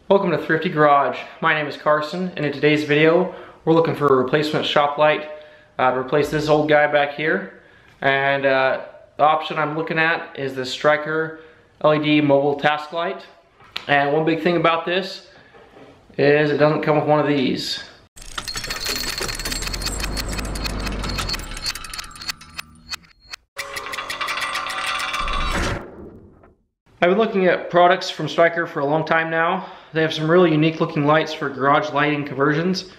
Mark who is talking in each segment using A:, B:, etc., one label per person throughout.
A: Welcome to Thrifty Garage. My name is Carson, and in today's video we're looking for a replacement shop light to replace this old guy back here. And the option I'm looking at is the Striker LED mobile task light. And one big thing about this is it doesn't come with one of these. I've been looking at products from Striker for a long time now. They have some really unique looking lights for garage lighting conversions.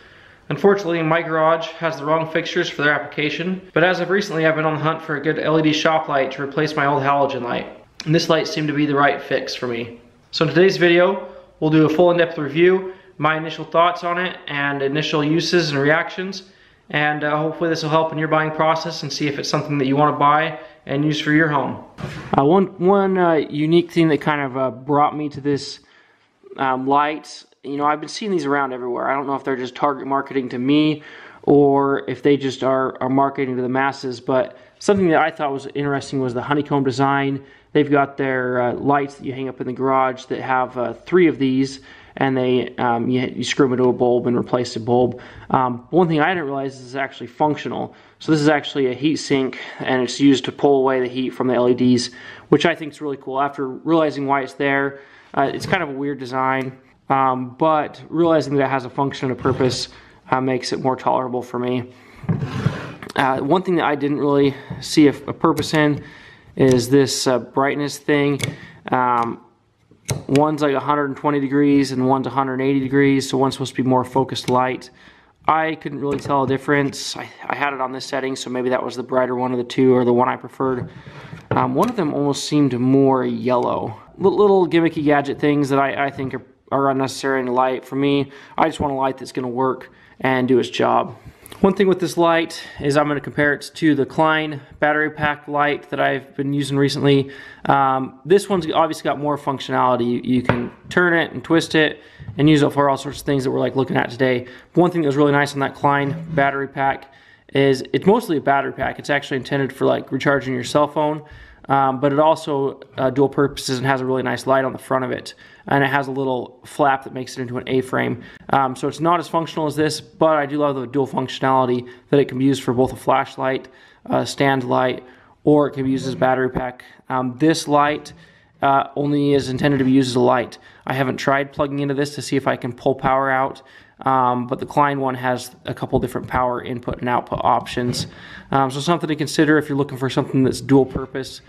A: Unfortunately, my garage has the wrong fixtures for their application, but as of recently I've been on the hunt for a good LED shop light to replace my old halogen light. And this light seemed to be the right fix for me. So in today's video, we'll do a full in-depth review, my initial thoughts on it, and initial uses and reactions. And hopefully this will help in your buying process and see if it's something that you want to buy and use for your home. One unique thing that kind of brought me to this light, you know, I've been seeing these around everywhere. I don't know if they're just target marketing to me or if they just are marketing to the masses, but something that I thought was interesting was the Honeycomb Design. They've got their lights that you hang up in the garage that have 3 of these, and they you screw them into a bulb and replace the bulb. One thing I didn't realize is it's actually functional. So this is actually a heat sink, and it's used to pull away the heat from the LEDs, which I think is really cool. After realizing why it's there, it's kind of a weird design, but realizing that it has a function and a purpose makes it more tolerable for me. One thing that I didn't really see a purpose in is this brightness thing. One's like 120 degrees and one's 180 degrees, so one's supposed to be more focused light. I couldn't really tell a difference. I had it on this setting, so maybe that was the brighter one of the two, or the one I preferred. One of them almost seemed more yellow. Little gimmicky gadget things that I think are unnecessary in a light. For me, I just want a light that's going to work and do its job. One thing with this light is I'm going to compare it to the Klein battery pack light that I've been using recently. This one's obviously got more functionality. You can turn it and twist it and use it for all sorts of things that we're like looking at today. But one thing that was really nice on that Klein battery pack is it's mostly a battery pack. It's actually intended for like recharging your cell phone, but it also dual purposes and has a really nice light on the front of it. And it has a little flap that makes it into an A-frame. So it's not as functional as this, but I do love the dual functionality that it can be used for both a flashlight, stand light, or it can be used as a battery pack. This light only is intended to be used as a light. I haven't tried plugging into this to see if I can pull power out, but the Klein one has a couple different power input and output options. So something to consider if you're looking for something that's dual purpose.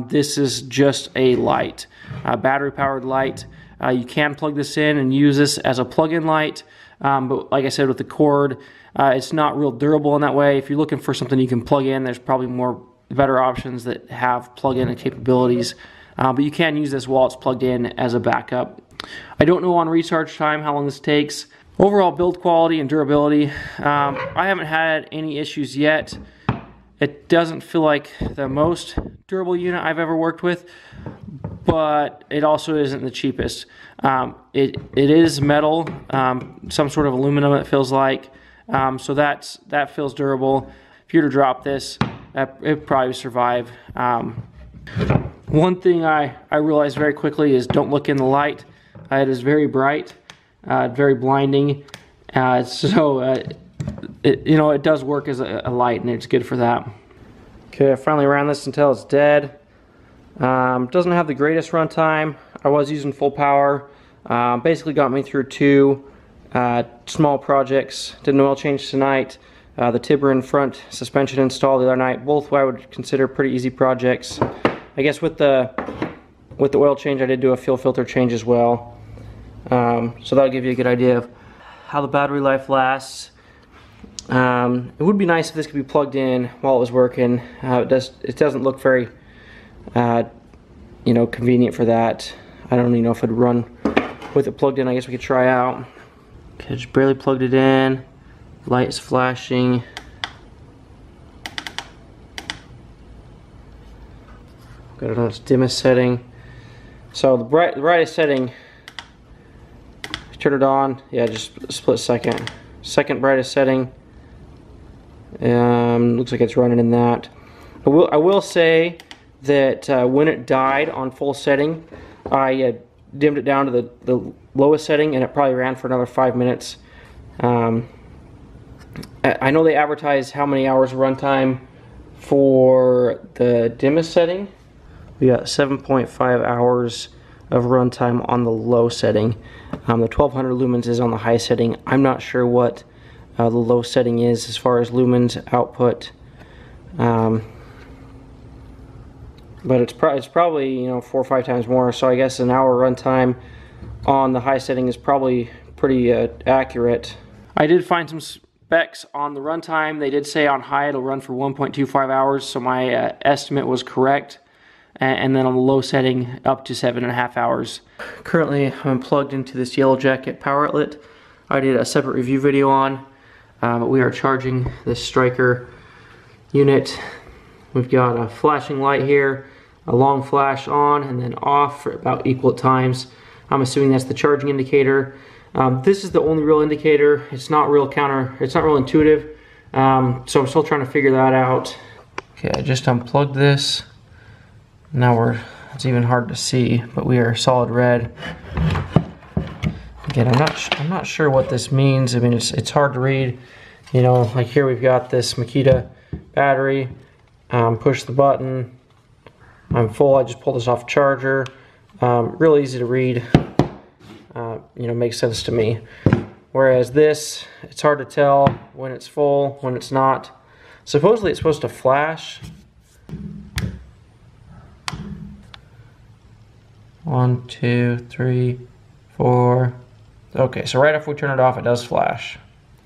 A: This is just a light, a battery powered light. You can plug this in and use this as a plug-in light, but like I said with the cord, it's not real durable in that way. If you're looking for something you can plug in, there's probably better options that have plug-in capabilities, but you can use this while it's plugged in as a backup. I don't know on recharge time how long this takes. Overall build quality and durability, I haven't had any issues yet. It doesn't feel like the most durable unit I've ever worked with, but it also isn't the cheapest. It is metal, some sort of aluminum it feels like, so that feels durable. If you were to drop this, it'd probably survive. One thing I realized very quickly is don't look in the light. It is very bright, very blinding, it does work as a light, and it's good for that. Okay, I finally ran this until it's dead. Doesn't have the greatest runtime. I was using full power. Basically got me through 2 small projects. Did an oil change tonight. The Tiburon front suspension install the other night. Both what I would consider pretty easy projects. I guess with the oil change I did do a fuel filter change as well. So that'll give you a good idea of how the battery life lasts. It would be nice if this could be plugged in while it was working. It doesn't look very convenient for that. I don't even know if it'd run with it plugged in. I guess we could try out. Okay, just barely plugged it in. Light is flashing. Got it on its dimmest setting. So the brightest setting, turn it on, yeah, just a split second. Second brightest setting, looks like it's running in that. I will say that when it died on full setting, I dimmed it down to the lowest setting, and it probably ran for another 5 minutes. I know they advertise how many hours of runtime for the dimmest setting. We got 7.5 hours of runtime on the low setting. The 1200 lumens is on the high setting. I'm not sure what the low setting is as far as lumens output, but it's probably, you know, 4 or 5 times more. So I guess an hour runtime on the high setting is probably pretty accurate. I did find some specs on the runtime. They did say on high it'll run for 1.25 hours, so my estimate was correct. And then on the low setting, up to 7.5 hours. Currently, I'm plugged into this Yellow Jacket power outlet. I did a separate review video on, but we are charging this striker unit. We've got a flashing light here, a long flash on and then off for about equal times. I'm assuming that's the charging indicator. This is the only real indicator. It's not real intuitive. So I'm still trying to figure that out. Okay, I just unplugged this. Now it's even hard to see, but we are solid red. Again, I'm not sure what this means. I mean, it's hard to read. You know, like here we've got this Makita battery. Push the button. I'm full. I just pulled this off charger. Real easy to read. You know, makes sense to me. Whereas this, it's hard to tell when it's full, when it's not. Supposedly it's supposed to flash. 1, 2, 3, 4. Okay, so right after we turn it off, it does flash.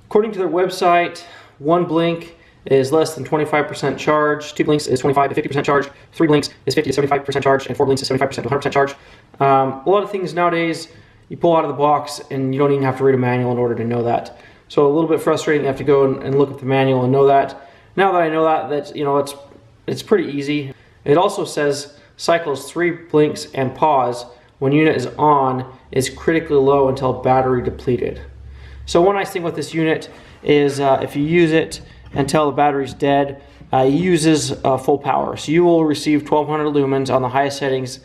A: According to their website, 1 blink is less than 25% charge, 2 blinks is 25 to 50% charge, 3 blinks is 50 to 75% charge, and 4 blinks is 75% to 100% charge. A lot of things nowadays, you pull out of the box and you don't even have to read a manual in order to know that. So a little bit frustrating, you have to go and look at the manual and know that. Now that I know that, you know, it's pretty easy. It also says cycles 3 blinks and pause when unit is on is critically low until battery depleted. So one nice thing with this unit is if you use it until the battery's dead, it uses full power. So you will receive 1200 lumens on the highest settings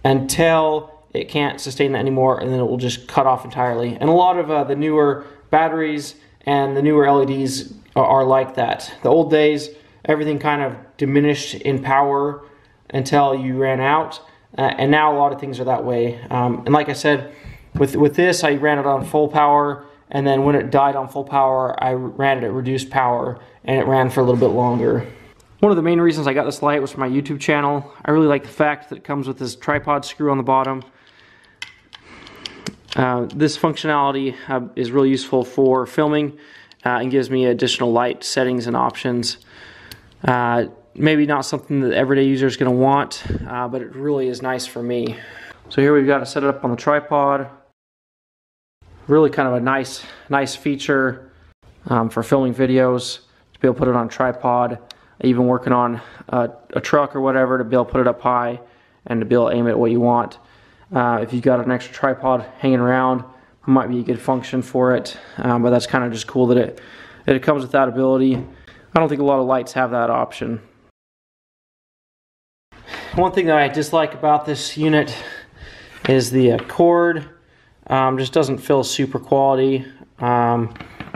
A: until it can't sustain that anymore, and then it will just cut off entirely. And a lot of the newer batteries and the newer LEDs are like that. The old days, everything kind of diminished in power until you ran out, and now a lot of things are that way. And like I said, with this, I ran it on full power, and then when it died on full power, I ran it at reduced power, and it ran for a little bit longer. One of the main reasons I got this light was for my YouTube channel. I really like the fact that it comes with this tripod screw on the bottom. This functionality is really useful for filming and gives me additional light settings and options. Maybe not something that the everyday user is going to want, but it really is nice for me. So here we've got to set it up on the tripod. Really kind of a nice feature for filming videos, to be able to put it on a tripod, even working on a truck or whatever, to be able to put it up high and to be able to aim it at what you want. If you've got an extra tripod hanging around, it might be a good function for it, but that's kind of just cool that it comes with that ability. I don't think a lot of lights have that option. One thing that I dislike about this unit is the cord. Just doesn't feel super quality.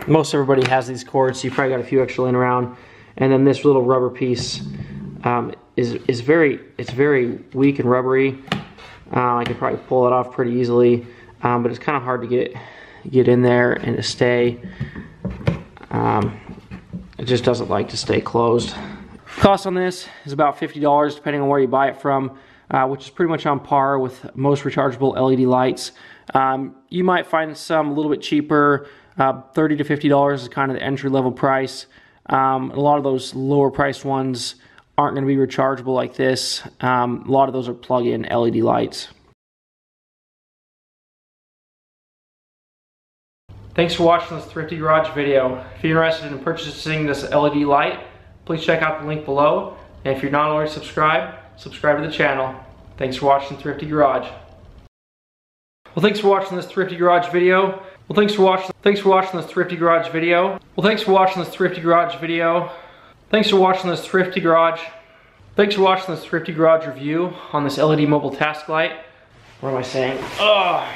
A: Most everybody has these cords, so you probably got a few extra laying around. And then this little rubber piece is very weak and rubbery. I could probably pull it off pretty easily, but it's kind of hard to get in there and to stay. It just doesn't like to stay closed. Cost on this is about $50 depending on where you buy it from, which is pretty much on par with most rechargeable LED lights. You might find some a little bit cheaper. $30 to $50 is kind of the entry-level price. A lot of those lower priced ones aren't going to be rechargeable like this. A lot of those are plug-in LED lights. Thanks for watching this Thrifty Garage video. If you're interested in purchasing this LED light, please check out the link below. And if you're not already subscribed, subscribe to the channel. Thanks for watching Thrifty Garage. Well, thanks for watching this Thrifty Garage video. Well, thanks for watching this Thrifty Garage video. Well, thanks for watching this Thrifty Garage video. Thanks for watching this Thrifty Garage. Thanks for watching this Thrifty Garage review on this LED mobile task light. What am I saying? Ugh.